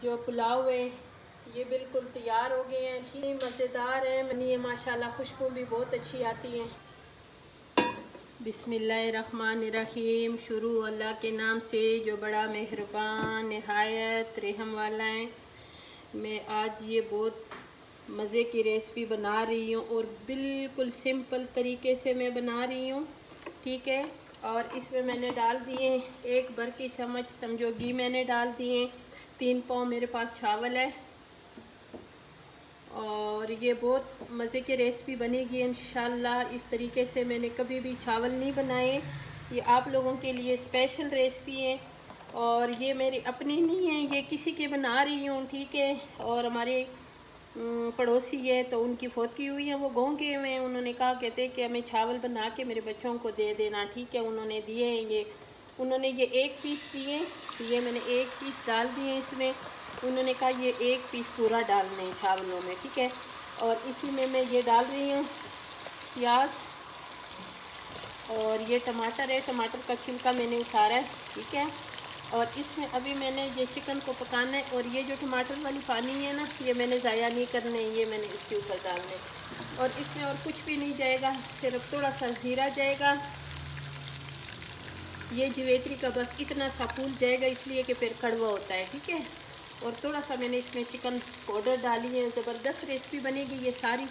जो पुलाव है ये बिल्कुल तैयार हो गए हैं। ठीक मज़ेदार है, मनी माशाल्लाह, खुशबू भी बहुत अच्छी आती है। बिस्मिल्लाहिर्रहमानिर्रहीम। शुरू अल्लाह के नाम से जो बड़ा मेहरबान नहायत रहम वाला है। मैं आज ये बहुत मज़े की रेसिपी बना रही हूँ और बिल्कुल सिंपल तरीके से मैं बना रही हूँ। ठीक है, और इसमें मैंने डाल दिए 1 भर की चम्मच समझो घी मैंने डाल दिए। 3 पाव मेरे पास चावल है और ये बहुत मज़े की रेसिपी बनेगी इंशाल्लाह। इस तरीके से मैंने कभी भी चावल नहीं बनाए, ये आप लोगों के लिए स्पेशल रेसिपी है और ये मेरी अपनी नहीं है, ये किसी के बना रही हूँ। ठीक है, और हमारे पड़ोसी है तो उनकी फौतगी हुई है, वो गाँव गए हुए हैं। उन्होंने कहा कहते कि हमें चावल बना के मेरे बच्चों को दे देना। ठीक है, उन्होंने दिए हैं ये, उन्होंने ये 1 पीस दिए, ये मैंने 1 पीस डाल दिए इसमें। उन्होंने कहा ये 1 पीस पूरा डालने हैं चावलों में। ठीक है, और इसी में मैं ये डाल रही हूँ प्याज और ये टमाटर है, टमाटर का छिलका मैंने उतारा है। ठीक है, और इसमें अभी मैंने ये चिकन को पकाना है और ये जो टमाटर वाली पानी है ना, ये मैंने ज़ाया नहीं करने, ये मैंने इसके ऊपर डालने और इसमें और कुछ भी नहीं जाएगा, सिर्फ थोड़ा सा ज़ीरा जाएगा। ये जवेत्री का बस इतना सा फूल जाएगा, इसलिए कि फिर कड़वा होता है। ठीक है, और थोड़ा सा मैंने इसमें चिकन पाउडर डाली है। ज़बरदस्त रेसिपी बनेगी ये सारी,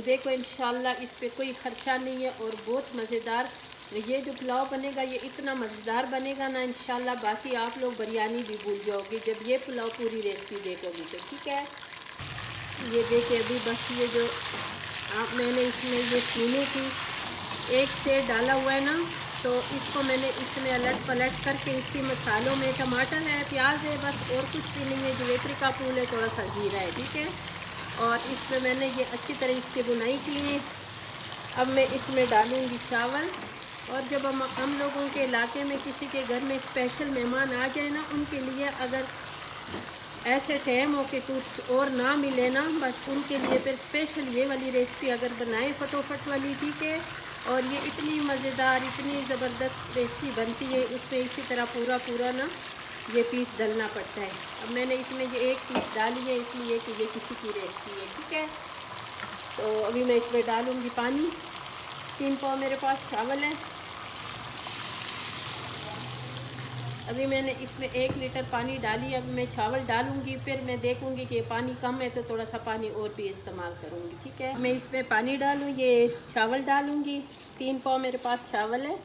देखो इंशाल्लाह। इस पर कोई ख़र्चा नहीं है और बहुत मज़ेदार ये जो पुलाव बनेगा ये इतना मज़ेदार बनेगा ना इंशाल्लाह। बाकी आप लोग बिरयानी भी भूल जाओगे जब ये पुलाव पूरी रेसिपी देखोगे तो। ठीक है, ये देखिए अभी बस ये जो मैंने इसमें ये सीने की 1 सेर डाला हुआ है ना, तो इसको मैंने इसमें अलट पलट करके इसके मसालों में टमाटर है, प्याज है, बस और कुछ भी नहीं है। जवेत्री का फूल है, थोड़ा सा जीरा है। ठीक है, और इसमें मैंने ये अच्छी तरह इसकी बुनाई की है। अब मैं इसमें डालूँगी चावल, और जब हम लोगों के इलाके में किसी के घर में स्पेशल मेहमान आ जाए ना, उनके लिए अगर ऐसे टाइम हो कि कुछ और ना मिले ना, बस उनके लिए फिर स्पेशल ये वाली रेसिपी अगर बनाए फटोफट वाली। ठीक है, और ये इतनी मज़ेदार इतनी ज़बरदस्त रेसिपी बनती है। इसमें इसी तरह पूरा पूरा ना ये पीस डलना पड़ता है। अब मैंने इसमें ये 1 पीस डाली है इसलिए कि ये किसी की रेसिपी है। ठीक है, तो अभी मैं इसमें डालूँगी पानी। 3 पाव मेरे पास चावल है। अभी मैंने इसमें 1 लीटर पानी डाली। अब मैं चावल डालूँगी, फिर मैं देखूँगी कि पानी कम है तो थोड़ा सा पानी और भी इस्तेमाल करूँगी। ठीक है, मैं इसमें पानी डालूँ, ये चावल डालूँगी। 3 पाव मेरे पास चावल है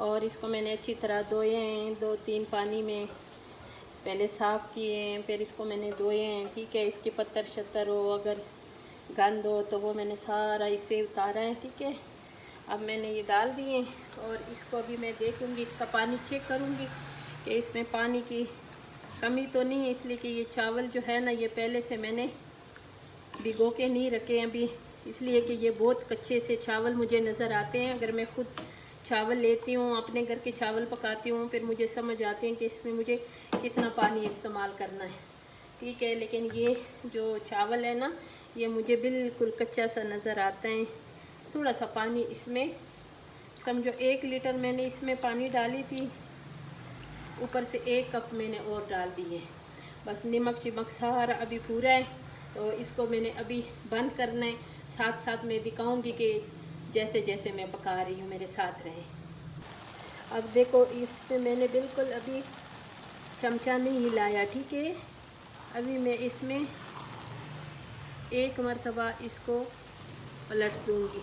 और इसको मैंने अच्छी तरह धोए हैं, 2-3 पानी में पहले साफ़ किए हैं, फिर इसको मैंने धोए हैं। ठीक है, इसके पत्थर शत्तर हो, अगर गंद हो तो वो मैंने सारा इसे उतारा है। ठीक है, अब मैंने ये डाल दिए और इसको अभी मैं देखूँगी, इसका पानी चेक करूँगी कि इसमें पानी की कमी तो नहीं है, इसलिए कि ये चावल जो है ना ये पहले से मैंने भिगो के नहीं रखे हैं अभी, इसलिए कि ये बहुत कच्चे से चावल मुझे नज़र आते हैं। अगर मैं ख़ुद चावल लेती हूँ, अपने घर के चावल पकाती हूँ, फिर मुझे समझ आते हैं कि इसमें मुझे कितना पानी इस्तेमाल करना है। ठीक है, लेकिन ये जो चावल है ना ये मुझे बिल्कुल कच्चा सा नज़र आता है। थोड़ा सा पानी इसमें समझो 1 लीटर मैंने इसमें पानी डाली थी, ऊपर से 1 कप मैंने और डाल दी है। बस नमक चिमक सारा अभी पूरा है, तो इसको मैंने अभी बंद करना है। साथ साथ मैं दिखाऊंगी कि जैसे जैसे मैं पका रही हूँ मेरे साथ रहें। अब देखो इसमें मैंने बिल्कुल अभी चमचा नहीं हिलाया। ठीक है, अभी मैं इसमें 1 मरतबा इसको पलट दूँगी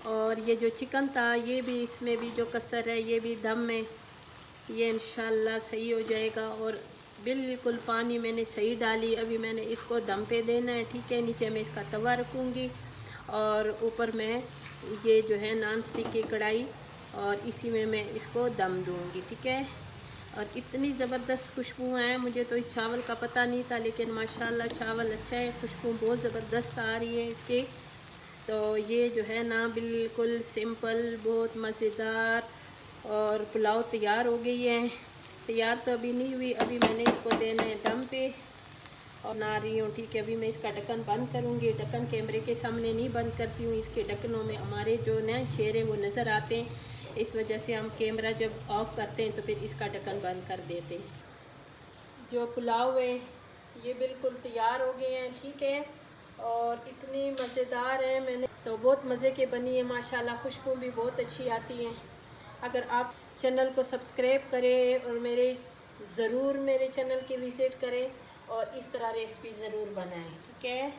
और ये जो चिकन था ये भी इसमें भी जो कसर है ये भी दम में ये इंशाल्लाह सही हो जाएगा। और बिल्कुल पानी मैंने सही डाली। अभी मैंने इसको दम पे देना है। ठीक है, नीचे मैं इसका तवा रखूँगी और ऊपर मैं ये जो है नॉन स्टिक की कढ़ाई और इसी में मैं इसको दम दूँगी। ठीक है, और इतनी ज़बरदस्त खुशबू है, मुझे तो इस चावल का पता नहीं था, लेकिन माशाल्लाह चावल अच्छा है, खुशबू बहुत ज़बरदस्त आ रही है इसकी। तो ये जो है ना बिल्कुल सिंपल बहुत मज़ेदार और पुलाव तैयार हो गई है। तैयार तो अभी नहीं हुई, अभी मैंने इसको देना है दम पे और ना रही हूँ। ठीक है, अभी मैं इसका ढक्कन बंद करूँगी। ढक्कन कैमरे के सामने नहीं बंद करती हूँ, इसके ढक्कनों में हमारे जो ना चेहरे वो नज़र आते हैं, इस वजह से हम कैमरा जब ऑफ़ करते हैं तो फिर इसका ढक्कन बंद कर देते हैं। जो पुलाव है ये बिल्कुल तैयार हो गए हैं, ठीक है। और इतनी मज़ेदार है, मैंने तो बहुत मज़े के बनी है माशाल्लाह, खुशबू भी बहुत अच्छी आती है। अगर आप चैनल को सब्सक्राइब करें और ज़रूर मेरे चैनल की विज़िट करें और इस तरह रेसिपी ज़रूर बनाएं, ठीक है।